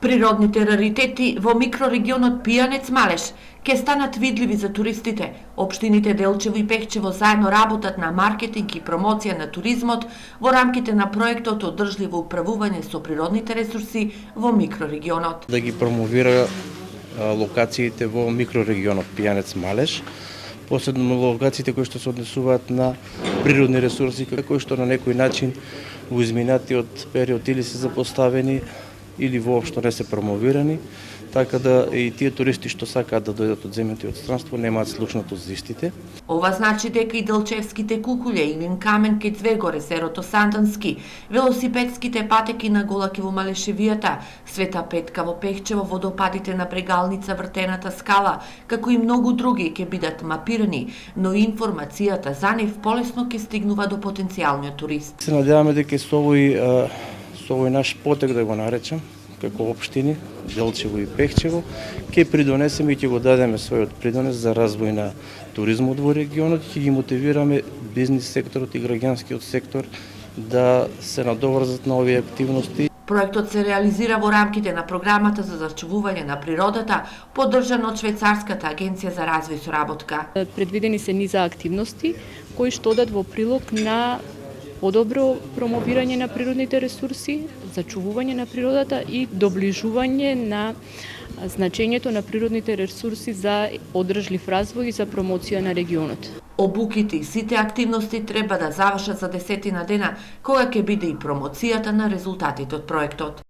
Природните раритети во микрорегионот Пијанец Малеш ќе станат видливи за туристите. Општините Делчево и Пехчево заедно работат на маркетинг и промоција на туризмот во рамките на проектот Одржливо управување со природните ресурси во микрорегионот. Да ги промовира локациите во микрорегионот Пијанец Малеш, посебно локациите кои што се однесуваат на природни ресурси, кои што на некој начин во изминатиот период или се запоставени или воопшто не се промовирани, така да и тие туристи што сакаат да дојдат од земјата и од странство немаат слушнато за истите. Ова значи дека и Делчевските кукуље, Илин Камен кај Цвегоре, Серото Сандански, велосипедските патеки на Голаки во Малешевијата, Света Петка во Пехчево, водопадите на Прегалница, Вртената скала, како и многу други ќе бидат мапирани, но и информацијата за нив полесно ќе стигнува до потенцијалниот турист. Се надеваме дека со овој наш потек, да го наречам, како општини, Делчево и Пехчево, ќе придонесеме и ќе го дадеме својот придонес за развој на туризмот во регионот, ќе ги мотивираме бизнис секторот и граѓанскиот сектор да се надоврзат на овие активности. Проектот се реализира во рамките на програмата за зачувување на природата, поддржана од Швајцарската агенција за развој и соработка. Предвидени се низа активности кои што одат во прилог на подобро промовирање на природните ресурси, зачувување на природата и доближување на значењето на природните ресурси за одржлив развој и за промоција на регионот. Обуките и сите активности треба да завршат за 10 дена, кога ќе биде и промоцијата на резултатите од проектот.